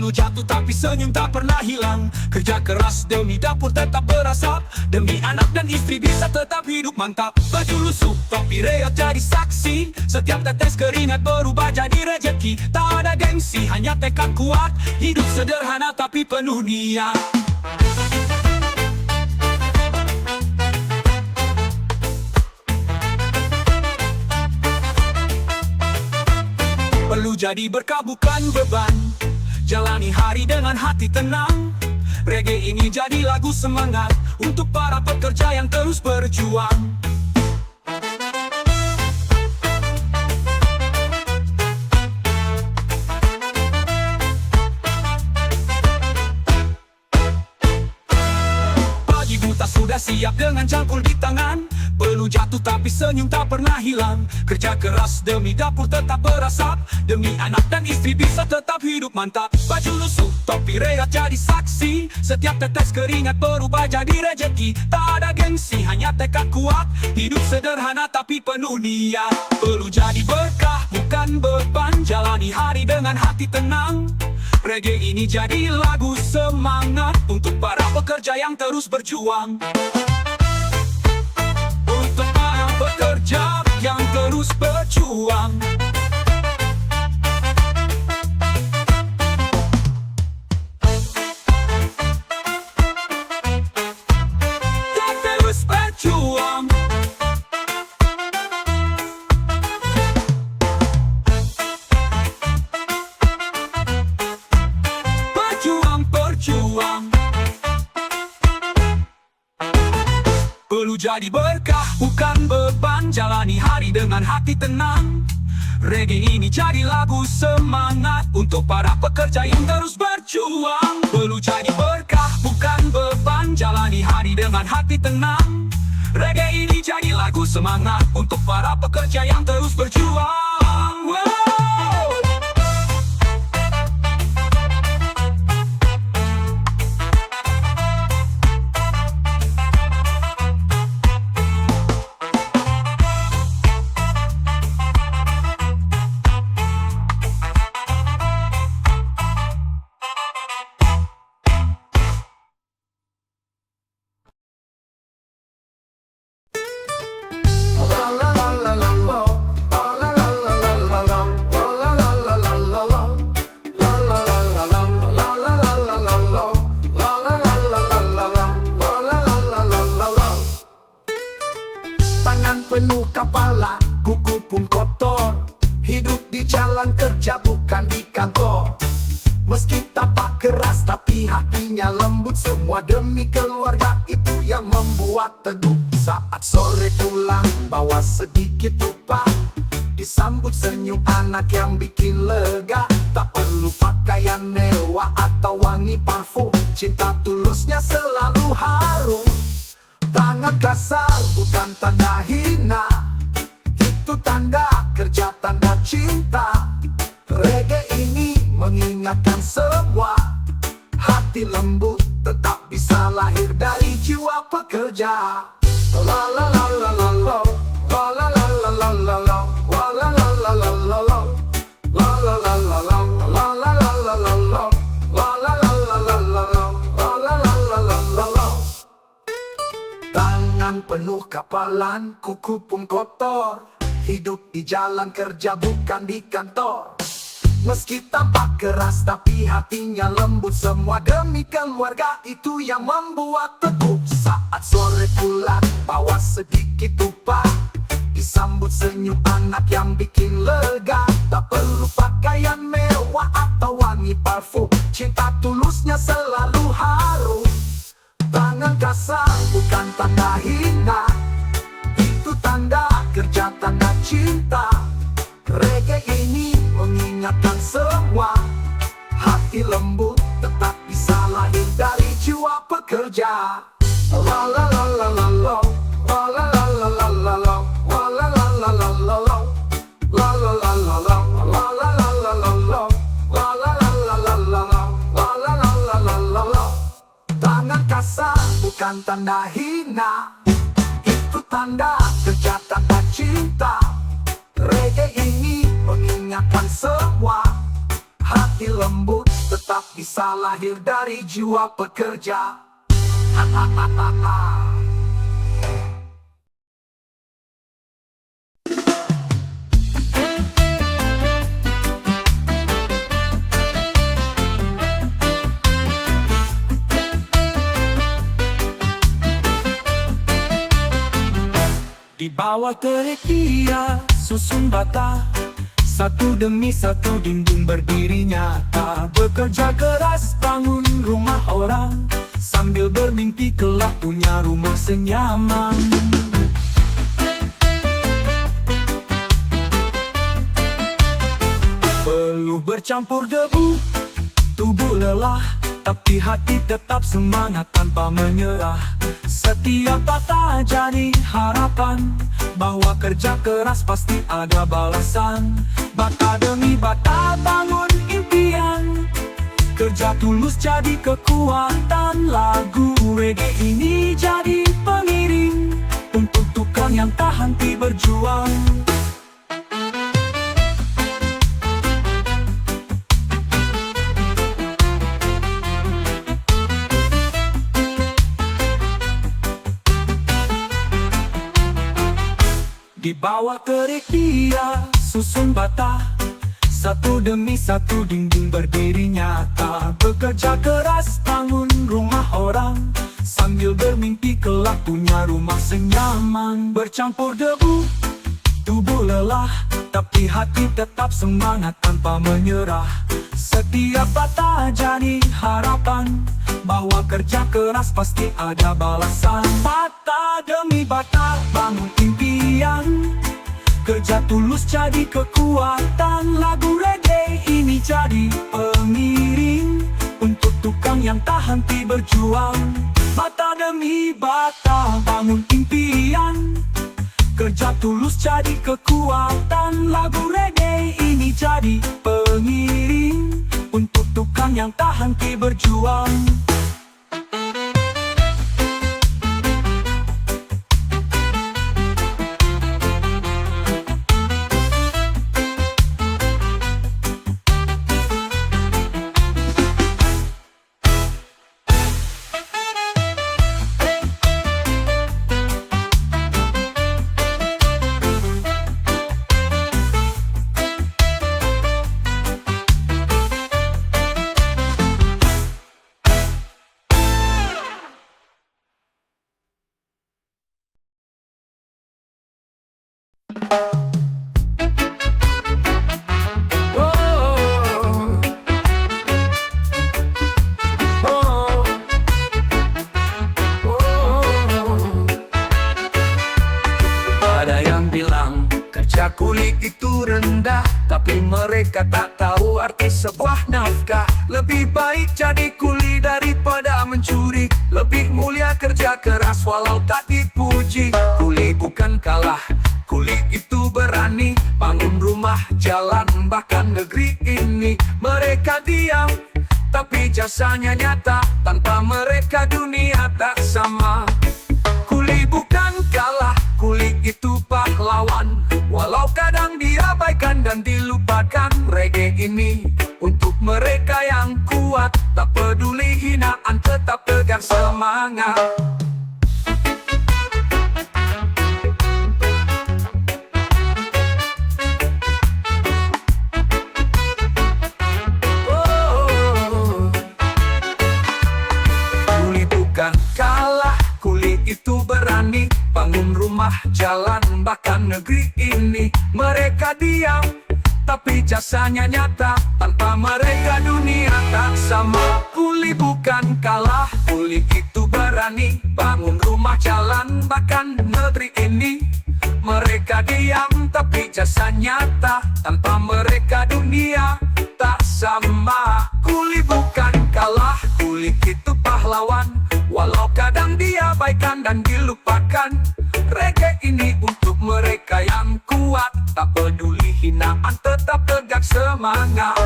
Penuh jatuh tapi senyum tak pernah hilang. Kerja keras demi dapur tetap berasap, demi anak dan istri bisa tetap hidup mantap. Baju lusuh, topi reot jadi saksi, setiap tetes keringat berubah jadi rejeki. Tak ada gengsi, hanya tekad kuat, hidup sederhana tapi penuh niat. Perlu jadi berkah bukan beban, jalani hari dengan hati tenang. Reggae ini jadi lagu semangat untuk para pekerja yang terus berjuang. Pagi buta sudah siap dengan cangkul di tangan, peluh jatuh tapi senyum tak pernah hilang. Kerja keras demi dapur tetap berasap, demi anak dan istri bisa tetap hidup mantap. Baju lusuh, topi reot jadi saksi, setiap tetes keringat berubah jadi rejeki. Tak ada gengsi, hanya tekad kuat, hidup sederhana tapi penuh niat. Perlu jadi berkah bukan beban, jalani hari dengan hati tenang. Reggae ini jadi lagu semangat untuk para pekerja yang terus berjuang. Untuk para pekerja yang terus berjuang. Yang terus berjuang. Berjuang. Perlu jadi berkah bukan beban, jalani hari dengan hati tenang. Reggae ini jadi lagu semangat untuk para pekerja yang terus berjuang. Perlu jadi berkah bukan beban, jalani hari dengan hati tenang. Reggae ini jadi lagu semangat untuk para pekerja yang terus berjuang. Wow. Penuh kepala, kuku pun kotor. Hidup di jalan kerja bukan di kantor. Meski tapak keras tapi hatinya lembut, semua demi keluarga itu yang membuat teduh. Saat sore pulang bawa sedikit upah, disambut senyum anak yang bikin lega. Tak perlu pakaian mewah atau wangi parfum, cinta tulusnya selalu harum. Tangan kasar bukan tanda hina, itu tanda kerja, tanda cinta. Reggae ini mengingatkan semua, hati lembut tetap bisa lahir dari jiwa pekerja. La la la la la la, la la la la la la la, la la la la la la la, la la la la la, la la la la la la, la la la la la la, la la la la la la. Tangan penuh kapalan, kuku pun kotor. Hidup di jalan kerja bukan di kantor. Meski tampak keras tapi hatinya lembut, semua demi keluarga itu yang membuat teguh. Saat sore pulang bawa sedikit upah, disambut senyum anak yang bikin lega. Tak perlu pakaian mewah atau wangi parfum, cinta tulusnya selalu harum. Tangan kasar bukan tanda hina, itu tanda kerja, tanda cinta. Reggae ini mengingatkan semua, hati lembut tetap bisa lahir dari jiwa pekerja. La la la la la la, la la la la la la la, la la la la la la la, la la la la la, la la la la la la, la la la la la la la, la la la la la la la. Tangan kasar bukan tanda hina, itu tanda kerja, tanda cinta. Reggae ini mengingatkan semua, hati lembut tetap tetap bisa lahir dari jiwa pekerja. Di bawah terik dia susun bata, satu demi satu dinding berdiri nyata. Bekerja keras bangun rumah orang, sambil bermimpi kelak punya rumah senyaman. Peluh bercampur debu, tubuh lelah, tapi hati tetap semangat tanpa menyerah. Setiap bata jadi harapan, bahwa kerja keras pasti ada balasan. Bata demi bata bangun impian, kerja tulus jadi kekuatan. Lagu reggae ini jadi pengiring untuk tukang yang tak henti berjuang. Di bawah terik dia susun bata, satu demi satu dinding berdiri nyata. Bekerja keras bangun rumah orang, sambil bermimpi kelak punya rumah senyaman. Bercampur debu, tubuh lelah, tapi hati tetap semangat tanpa menyerah. Setiap bata jadi harapan, bahwa kerja keras pasti ada balasan. Bata demi bata bangun impian, kerja tulus jadi kekuatan. Lagu reggae ini jadi pengiring untuk tukang yang tak henti berjuang. Bata demi bata bangun impian, kerja tulus jadi kekuatan. Lagu reggae ini jadi pengiring untuk tukang yang tak henti berjuang. Ada yang bilang kerja kuli itu rendah, tapi mereka tak tahu arti sebuah nafkah. Lebih baik jadi kuli daripada mencuri, lebih mulia kerja keras walau tak dipuji. Kuli bukan kalah, kuli itu berani, bangun rumah, jalan, bahkan negeri ini. Mereka diam, tapi jasanya nyata, tanpa mereka dunia tak sama. Kuli bukan kalah, kuli itu pahlawan, walau kadang diabaikan dan dilupakan. Reggae ini untuk mereka yang kuat, tak peduli hinaan, tetap tegar semangat. Kuli bukan kalah, kuli itu berani, bangun rumah, jalan, bahkan negeri ini. Mereka diam, tapi jasanya nyata, tanpa mereka dunia tak sama. Kuli bukan kalah, kuli itu berani, bangun rumah, jalan, bahkan negeri ini. Mereka diam, tapi jasa nyata, tanpa mereka dunia tak sama. Kuli bukan kalah, kuli itu pahlawan, walau kadang diabaikan dan dilupakan. Reggae ini untuk mereka yang kuat, tak peduli hinaan, tetap tegak semangat.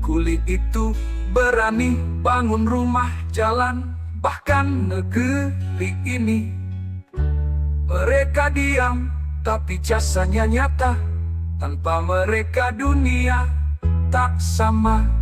Kulit itu berani bangun rumah, jalan, bahkan negeri ini. Mereka diam, tapi jasanya nyata. Tanpa mereka dunia tak sama.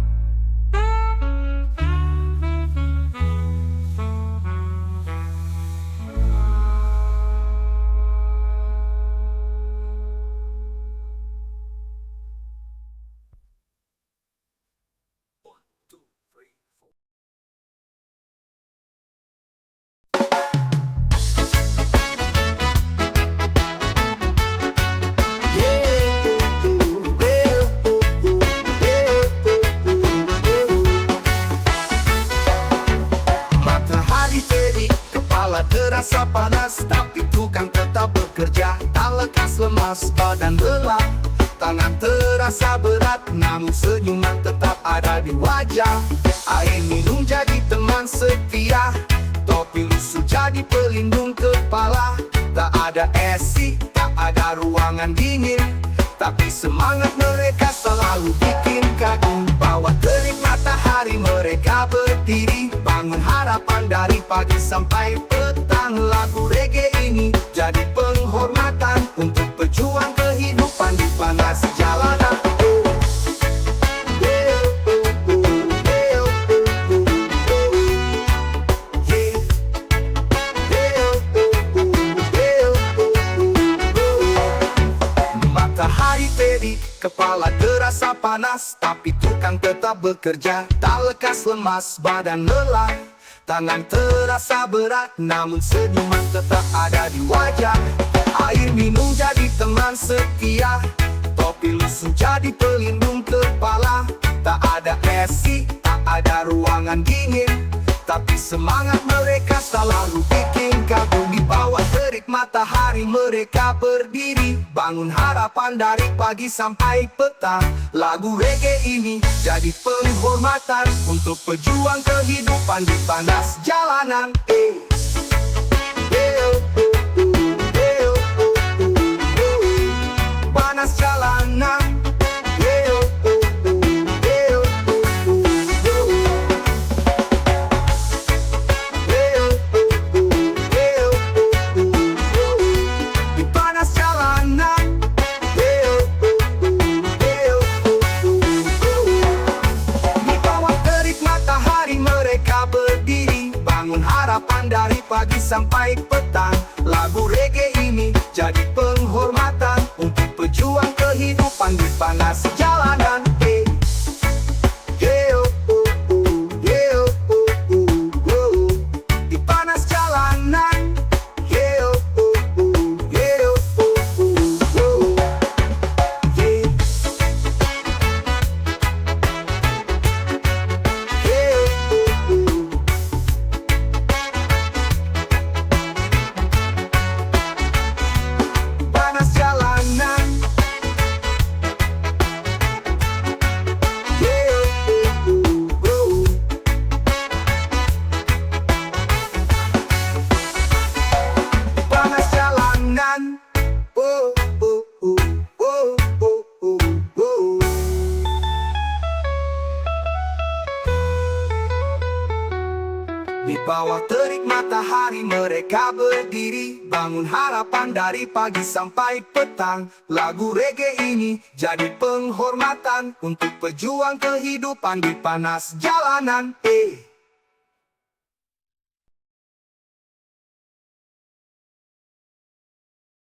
Matahari terik, kepala terasa panas, tapi tukang tetap bekerja, tak lekas lemas, badan lelah. Tangan terasa berat, namun senyuman tetap ada di wajah. Air minum jadi teman setia, topi lusuh jadi pelindung kepala. Tak ada AC, tak ada ruangan dingin, tapi semangat mereka selalu bikin kagum. Bawah terik matahari mereka berdiri, bangun harapan dari pagi sampai petang. Lagu reggae ini jadi penghormatan untuk pejuang kehidupan di panas jalanan. Matahari terik, kepala terasa panas, tapi tukang tetap bekerja, tak lekas lemas, badan lelah. Tangan terasa berat, namun senyuman tetap ada di wajah. Air minum jadi teman setia, topi lusuh jadi pelindung kepala. Tak ada AC, tak ada ruangan dingin, tapi semangat mereka selalu bikin kagum. Di bawah terik matahari mereka berdiri, bangun harapan dari pagi sampai petang. Lagu reggae ini jadi penghormatan untuk pejuang kehidupan di panas jalanan. Panas jalanan. Harapan dari pagi sampai petang. Lagu reggae ini jadi penghormatan untuk pejuang kehidupan di panas jalanan. Di panas jalanan. Di bawah terik matahari mereka berdiri, bangun harapan dari pagi sampai petang. Lagu reggae ini jadi penghormatan untuk pejuang kehidupan di panas jalanan.